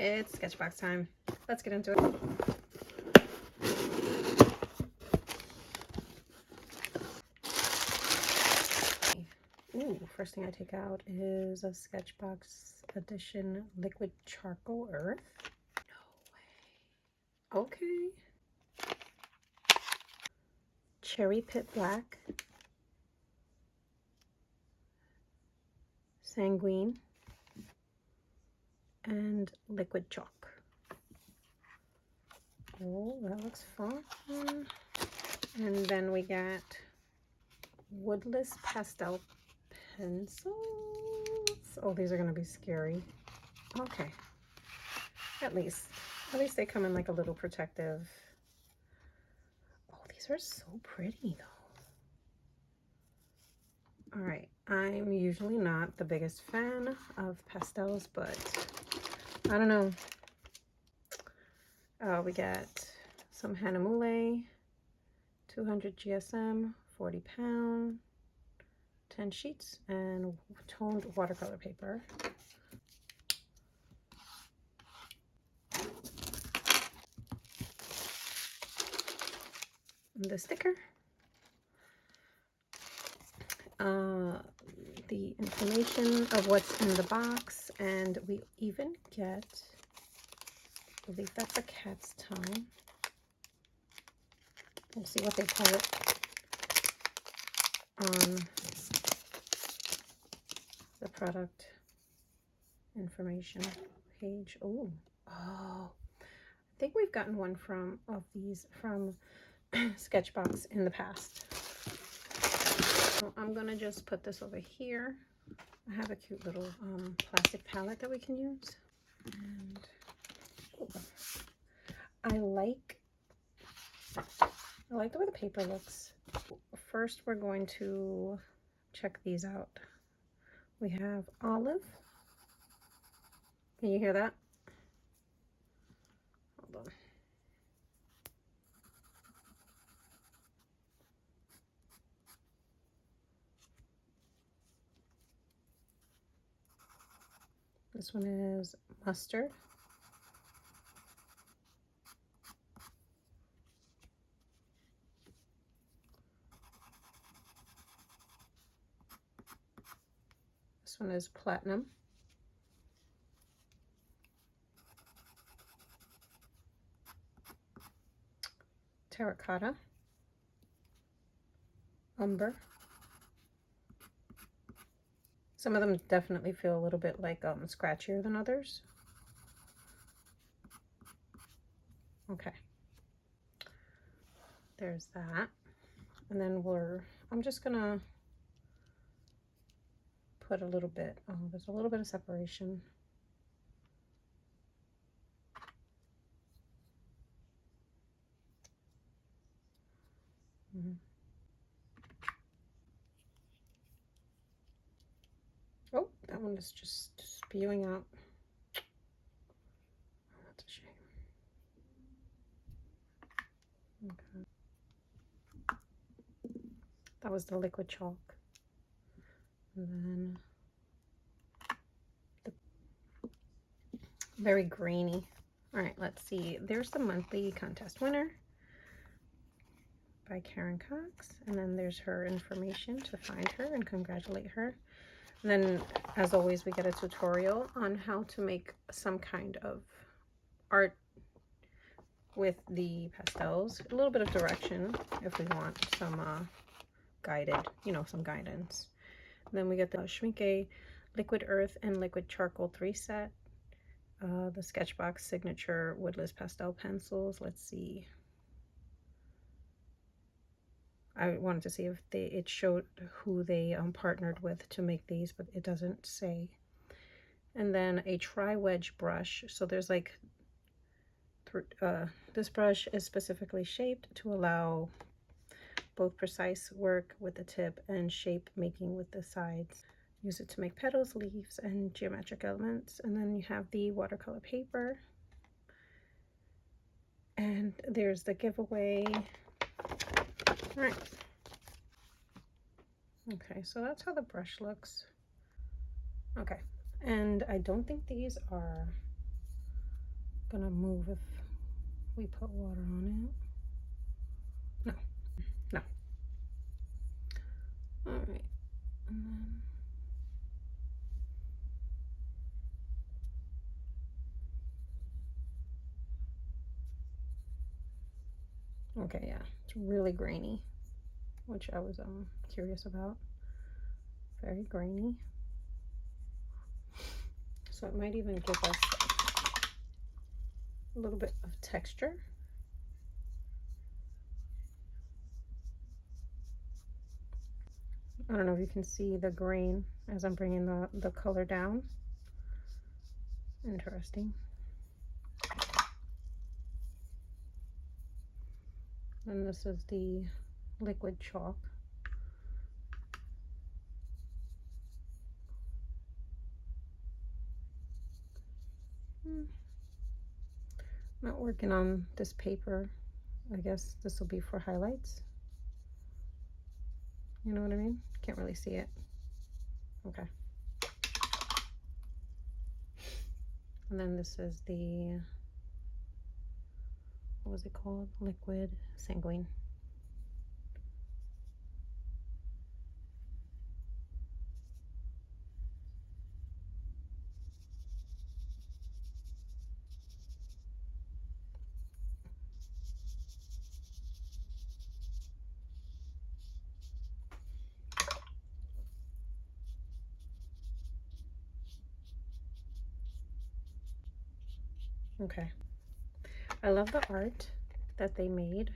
it's Sketchbox time. Let's get into it. Ooh, first thing I take out is a Sketchbox edition liquid charcoal earth. No way. Okay. Cherry pit black. Sanguine. And liquid chalk. Oh, that looks fun. And then we got woodless pastel pencils. Oh, these are going to be scary. Okay. At least they come in like a little protective. Oh, these are so pretty though. All right. I'm usually not the biggest fan of pastels, but I don't know. We got some Hanamule, 200 GSM, 40 pound, 10 sheets, and toned watercolor paper. And the sticker. The information of what's in the box, and we even get, I believe that's a cat's tongue. We'll see what they call it on the product information page. Oh, I think we've gotten one of these from Sketchbox in the past. So I'm gonna just put this over here. I have a cute little plastic palette that we can use. And I like the way the paper looks. First, we're going to check these out. We have olive. Can you hear that? Hold on. This one is mustard. This one is platinum. Terracotta. Umber. Some of them definitely feel a little bit like scratchier than others. Okay. There's that. And then I'm just gonna put a little bit, there's a little bit of separation. Oh, that one is just spewing out. That's a shame. Okay. That was the liquid chalk. And then very grainy. All right, let's see. There's the monthly contest winner by Karen Cox. And then there's her information to find her and congratulate her. And then, as always, we get a tutorial on how to make some kind of art with the pastels. A little bit of direction if we want some guided, some guidance. And then we get the Schmincke Liquid Earth and Liquid Charcoal 3 set. The Sketchbox Signature Woodless Pastel Pencils. Let's see. I wanted to see if it showed who they partnered with to make these, but it doesn't say. And then a tri-wedge brush. So there's like, this brush is specifically shaped to allow both precise work with the tip and shape making with the sides. Use it to make petals, leaves, and geometric elements. And then you have the watercolor paper. And there's the giveaway. All right. Okay, so that's how the brush looks. Okay, and I don't think these are gonna move if we put water on it. No, no. All right, and then, okay, yeah, it's really grainy, which I was curious about. Very grainy. So it might even give us a little bit of texture. I don't know if you can see the grain as I'm bringing the color down. Interesting. And this is the liquid chalk. Not working on this paper. I guess this will be for highlights. You know what I mean? Can't really see it. Okay. And then this is the, what was it called? Liquid sanguine. Okay. I love the art that they made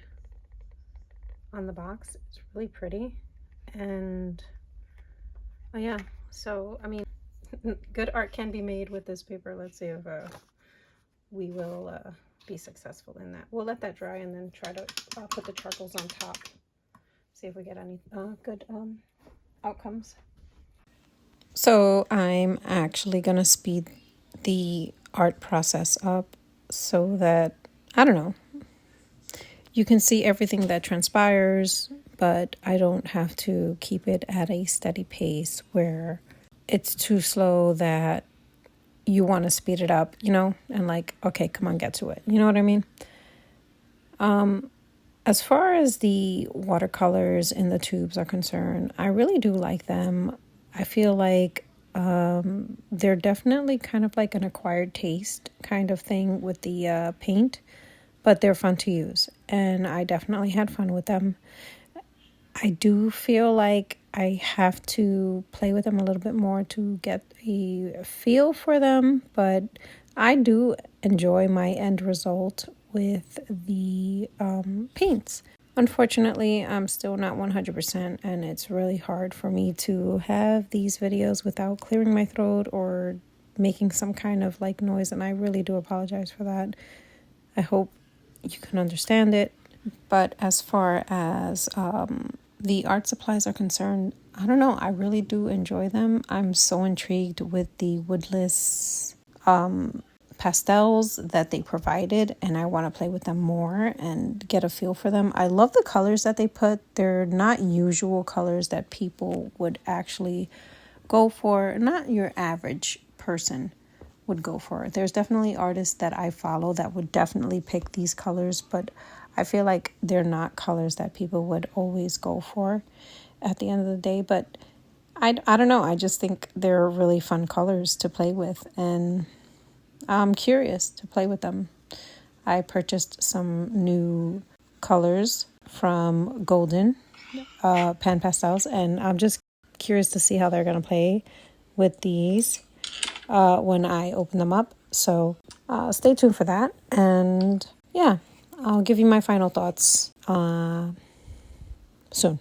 on the box. It's really pretty. And oh yeah, so I mean, good art can be made with this paper. Let's see if we will be successful in that. We'll let that dry and then try to put the charcoals on top. See if we get any good outcomes. So I'm actually gonna speed the art process up so that, I don't know, you can see everything that transpires, but I don't have to keep it at a steady pace where it's too slow that you want to speed it up, you know, and like, okay, come on, get to it. You know what I mean? As far as the watercolors in the tubes are concerned, I really do like them. I feel like they're definitely kind of like an acquired taste kind of thing with the paint, but they're fun to use, and I definitely had fun with them. I do feel like I have to play with them a little bit more to get a feel for them, but I do enjoy my end result with the paints. Unfortunately, I'm still not 100%, and it's really hard for me to have these videos without clearing my throat or making some kind of like noise, and I really do apologize for that. I hope you can understand it. But as far as the art supplies are concerned, I don't know, I really do enjoy them. I'm so intrigued with the woodless pastels that they provided, and I want to play with them more and get a feel for them. I love the colors that they put. They're not usual colors that people would actually go for. Not your average person would go for. There's definitely artists that I follow that would definitely pick these colors, but I feel like they're not colors that people would always go for at the end of the day. But I don't know. I just think they're really fun colors to play with, and I'm curious to play with them. I purchased some new colors from Golden Pan Pastels, and I'm just curious to see how they're going to play with these when I open them up. So stay tuned for that. And yeah, I'll give you my final thoughts soon.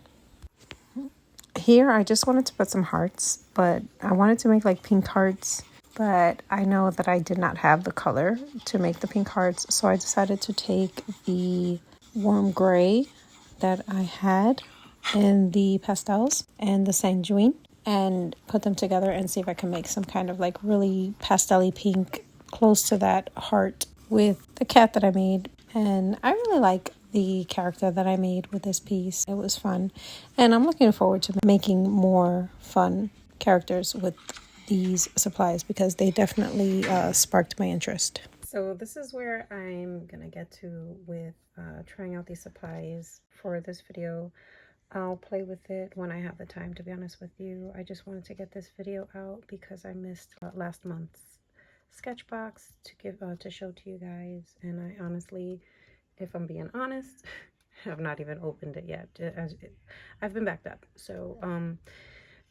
Here, I just wanted to put some hearts, but I wanted to make like pink hearts, but I know that I did not have the color to make the pink hearts, so I decided to take the warm gray that I had in the pastels and the sanguine and put them together and see if I can make some kind of like really pastel-y pink close to that heart with the cat that I made. And I really like the character that I made with this piece. It was fun, and I'm looking forward to making more fun characters with these supplies because they definitely sparked my interest. So this is where I'm gonna get to with trying out these supplies for this video. I'll play with it when I have the time, to be honest with you. I just wanted to get this video out because I missed last month's Sketchbox to give to show to you guys, and I honestly, if I'm being honest, have not even opened it yet. I've been backed up. So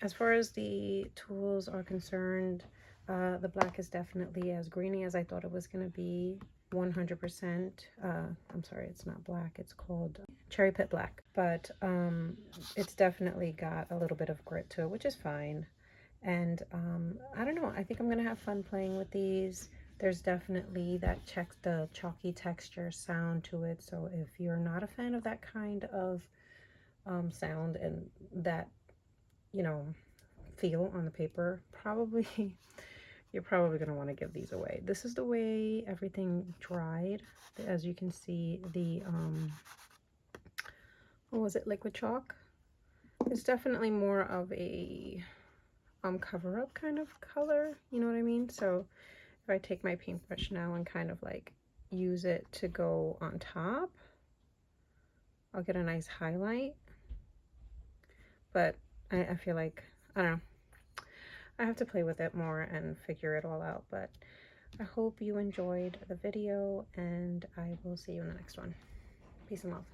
as far as the tools are concerned, the black is definitely as greeny as I thought it was going to be. 100%. I'm sorry, it's not black. It's called Cherry Pit Black. But it's definitely got a little bit of grit to it, which is fine. And I don't know. I think I'm going to have fun playing with these. There's definitely the chalky texture sound to it. So if you're not a fan of that kind of sound and that, you know, feel on the paper, probably you're probably going to want to give these away. This is the way everything dried. As you can see, the what was it, liquid chalk? It's definitely more of a cover-up kind of color, you know what I mean? So if I take my paintbrush now and kind of like use it to go on top, I'll get a nice highlight. But I feel like, I don't know, I have to play with it more and figure it all out. But I hope you enjoyed the video, and I will see you in the next one. Peace and love.